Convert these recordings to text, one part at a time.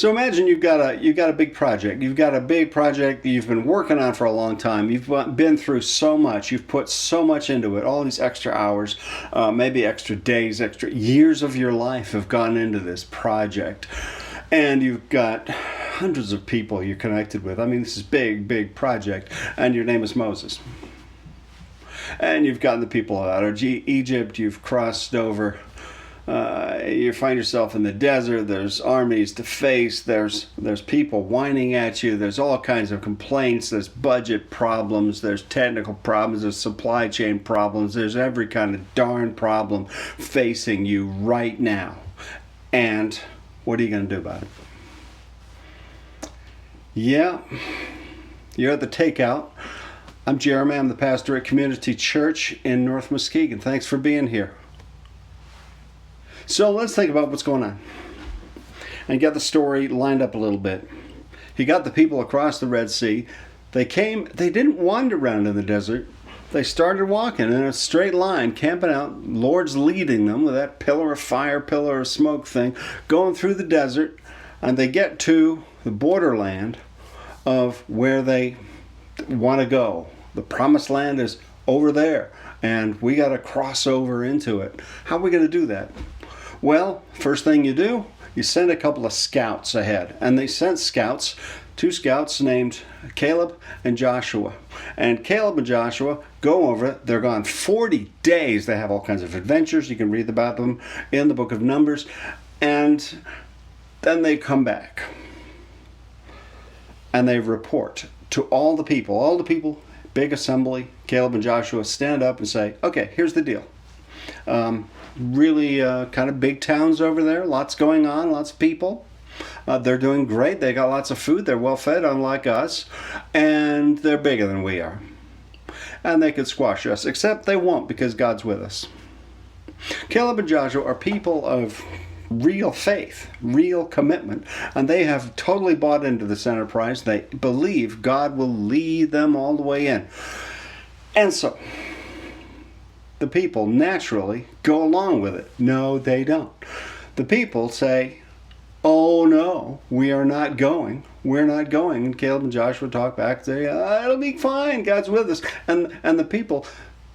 So imagine you've got a big project. You've got a big project that you've been working on for a long time. You've been through so much. You've put so much into it. All these extra hours, maybe extra days, extra years of your life have gone into this project. And you've got hundreds of people you're connected with. I mean, this is big project. And your name is Moses. And you've gotten the people out of Egypt. You've crossed over. You find yourself in the desert. There's armies to face. There's people whining at you. There's all kinds of complaints. There's budget problems. There's technical problems. There's supply chain problems. There's every kind of darn problem facing you right now. And what are you going to do about it? Yeah, you're at the takeout. I'm Jeremy. I'm the pastor at Community Church in North Muskegon. Thanks for being here. So let's think about what's going on and get the story lined up a little bit. He got the people across the Red Sea. They didn't wander around in the desert. They started walking in a straight line, camping out. Lord's leading them with that pillar of fire, pillar of smoke thing, going through the desert, and they get to the borderland of where they want to go. The promised land is over there, and we got to cross over into it. How are we going to do that? Well, first thing you do, you send a couple of scouts ahead. And they sent scouts, two scouts named Caleb and Joshua. And Caleb and Joshua go over it. They're gone 40 days. They have all kinds of adventures. You can read about them in the book of Numbers. And then they come back. And they report to all the people, big assembly. Caleb and Joshua stand up and say, okay, here's the deal. Really kind of big towns over there, lots going on, lots of people. They're doing great. They got lots of food. They're well fed, unlike us, and they're bigger than we are. And they could squash us, except they won't because God's with us. Caleb and Joshua are people of real faith, real commitment, and they have totally bought into this enterprise. They believe God will lead them all the way in. And so the people naturally go along with it. No, they don't. The people say, oh no, we are not going. We're not going. And Caleb and Joshua talk back and say, it'll be fine. God's with us. And the people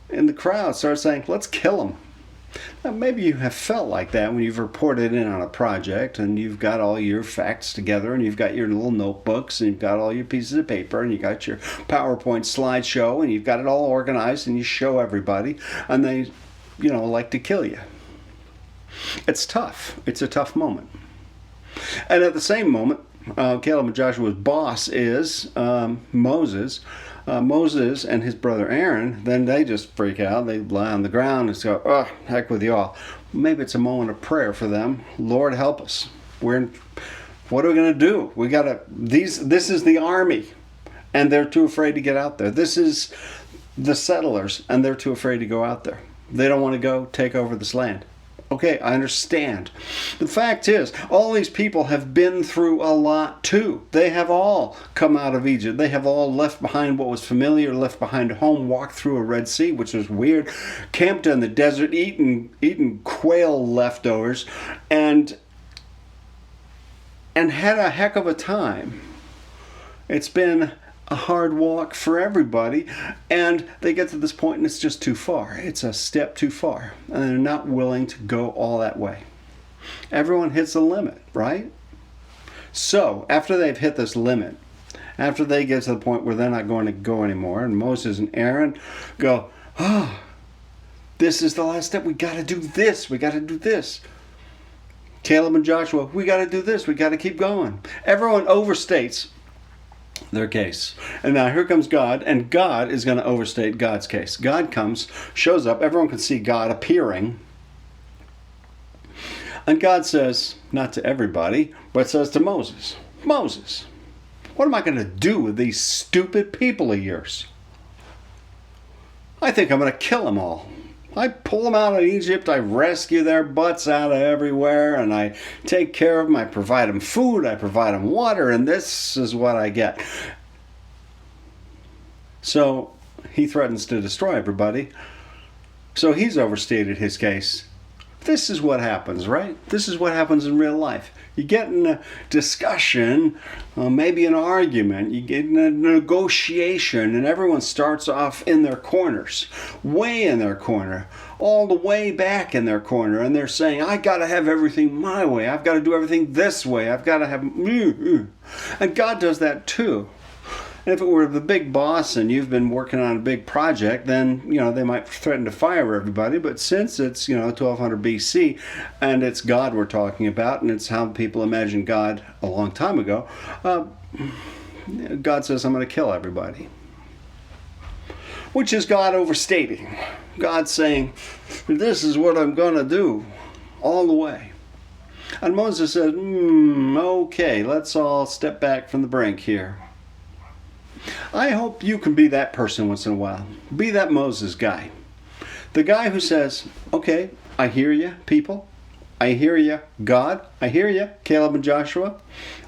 in the crowd start saying, let's kill them. Now, maybe you have felt like that when you've reported in on a project and you've got all your facts together and you've got your little notebooks and you've got all your pieces of paper and you got your PowerPoint slideshow and you've got it all organized and you show everybody and they, like to kill you. It's tough. It's a tough moment. And at the same moment, Caleb and Joshua's boss is Moses. Moses and his brother Aaron, then they just freak out. They lie on the ground and go, oh, heck with y'all. Maybe it's a moment of prayer for them. Lord, help us. What are we going to do? This is the army, and they're too afraid to get out there. This is the settlers, and they're too afraid to go out there. They don't want to go take over this land. Okay, I understand. The fact is, all these people have been through a lot too. They have all come out of Egypt. They have all left behind what was familiar, left behind home, walked through a Red Sea, which was weird, camped in the desert, eaten quail leftovers, and had a heck of a time. It's been a hard walk for everybody, and they get to this point and it's just too far. It's a step too far, and they're not willing to go all that way. Everyone hits a limit, right? So after they've hit this limit, after they get to the point where they're not going to go anymore, and Moses and Aaron go, oh, this is the last step. We got to do this. We got to do this. Caleb and Joshua, we got to do this. We got to keep going. Everyone overstates their case. And now here comes God, and God is going to overstate God's case. God comes, shows up, everyone can see God appearing, and God says, not to everybody, but says to Moses, Moses, what am I going to do with these stupid people of yours? I think I'm going to kill them all. I pull them out of Egypt, I rescue their butts out of everywhere, and I take care of them, I provide them food, I provide them water, and this is what I get. So he threatens to destroy everybody. So he's overstated his case this is what happens, right? This is what happens in real life. You get in a discussion, maybe an argument, you get in a negotiation, and everyone starts off in their corners, way in their corner, all the way back in their corner, and they're saying, I got to have everything my way. I've got to do everything this way. I've got to have... And God does that too. And if it were the big boss and you've been working on a big project, then, they might threaten to fire everybody. But since it's, 1200 BC and it's God we're talking about, and it's how people imagined God a long time ago, God says, I'm going to kill everybody. Which is God overstating. God saying, this is what I'm going to do all the way. And Moses said, okay, let's all step back from the brink here. I hope you can be that person once in a while. Be that Moses guy. The guy who says, okay, I hear you, people. I hear you, God. I hear you, Caleb and Joshua.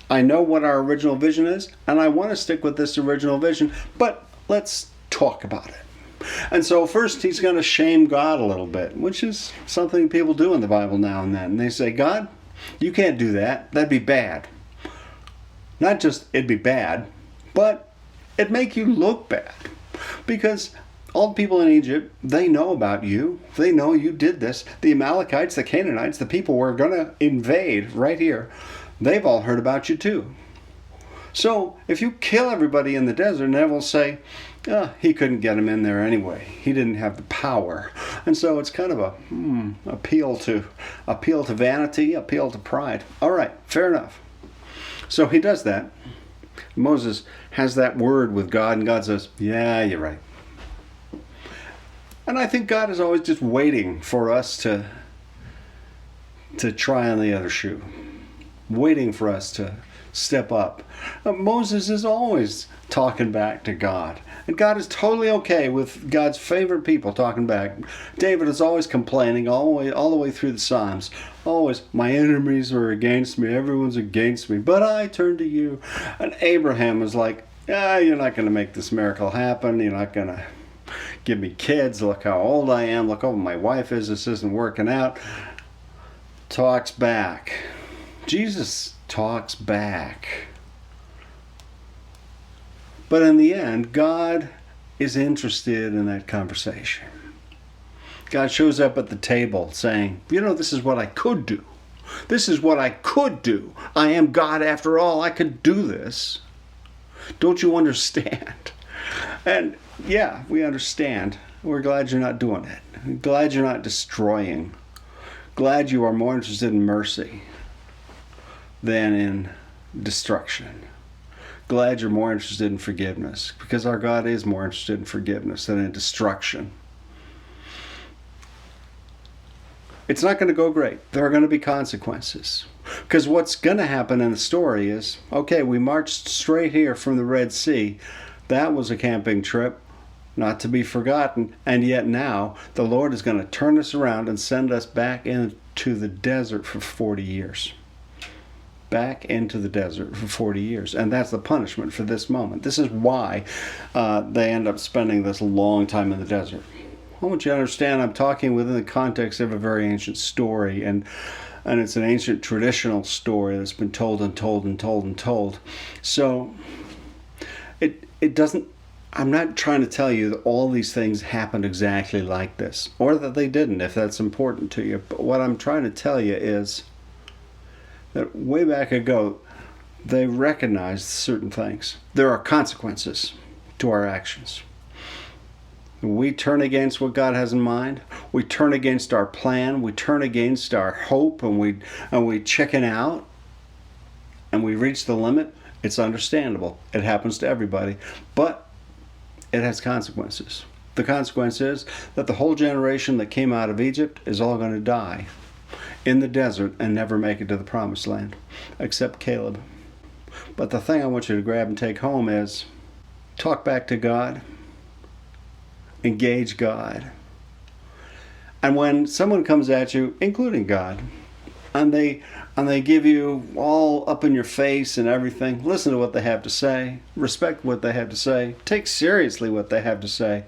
I know what our original vision is, and I want to stick with this original vision, but let's talk about it. And so first he's going to shame God a little bit, which is something people do in the Bible now and then. They say, God, you can't do that. That'd be bad. Not just it'd be bad, but it'd make you look bad. Because all the people in Egypt, they know about you. They know you did this. The Amalekites, the Canaanites, the people we're going to invade right here, they've all heard about you too. So if you kill everybody in the desert, and everyone will say, he couldn't get them in there anyway. He didn't have the power. And so it's kind of a appeal to vanity, appeal to pride. All right, fair enough. So he does that. Moses has that word with God, and God says, yeah, you're right. And I think God is always just waiting for us to try on the other shoe, waiting for us to step up. Moses is always talking back to God, and God is totally okay with God's favorite people talking back. David is always complaining all the way through the Psalms. Always, my enemies are against me, everyone's against me, but I turn to you. And Abraham is like, you're not going to make this miracle happen. You're not going to give me kids. Look how old I am. Look how old my wife is. This isn't working out. Talks back. Jesus talks back. But in the end, God is interested in that conversation. God shows up at the table saying, this is what I could do. This is what I could do. I am God after all. I could do this. Don't you understand? And yeah, we understand. We're glad you're not doing it. We're glad you're not destroying. Glad you are more interested in mercy than in destruction. Glad you're more interested in forgiveness, because our God is more interested in forgiveness than in destruction. It's not going to go great. There are going to be consequences. Because what's going to happen in the story is, okay, we marched straight here from the Red Sea. That was a camping trip, not to be forgotten. And yet now, the Lord is going to turn us around and send us back into the desert for 40 years. Back into the desert for 40 years. And that's the punishment for this moment. This is why they end up spending this long time in the desert. I want you to understand I'm talking within the context of a very ancient story, and it's an ancient traditional story that's been told and told and told and told. So it doesn't, I'm not trying to tell you that all these things happened exactly like this, or that they didn't, if that's important to you. But what I'm trying to tell you is that way back ago, they recognized certain things. There are consequences to our actions. We turn against what God has in mind. We turn against our plan. We turn against our hope, and we chicken out, and we reach the limit. It's understandable. It happens to everybody, but it has consequences. The consequence is that the whole generation that came out of Egypt is all going to die in the desert and never make it to the promised land, except Caleb. But the thing I want you to grab and take home is talk back to God. Engage God. And when someone comes at you, including God, and they give you all up in your face and everything, listen to what they have to say, respect what they have to say, take seriously what they have to say.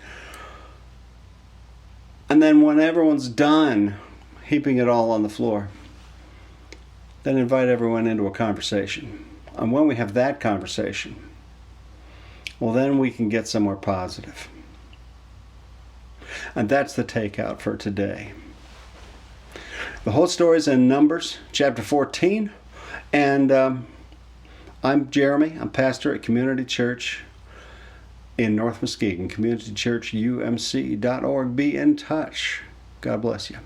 And then when everyone's done heaping it all on the floor, then invite everyone into a conversation. And when we have that conversation, well, then we can get somewhere positive. And that's the takeout for today. The whole story is in Numbers chapter 14. And I'm Jeremy. I'm pastor at Community Church in North Muskegon, communitychurchumc.org. Be in touch. God bless you.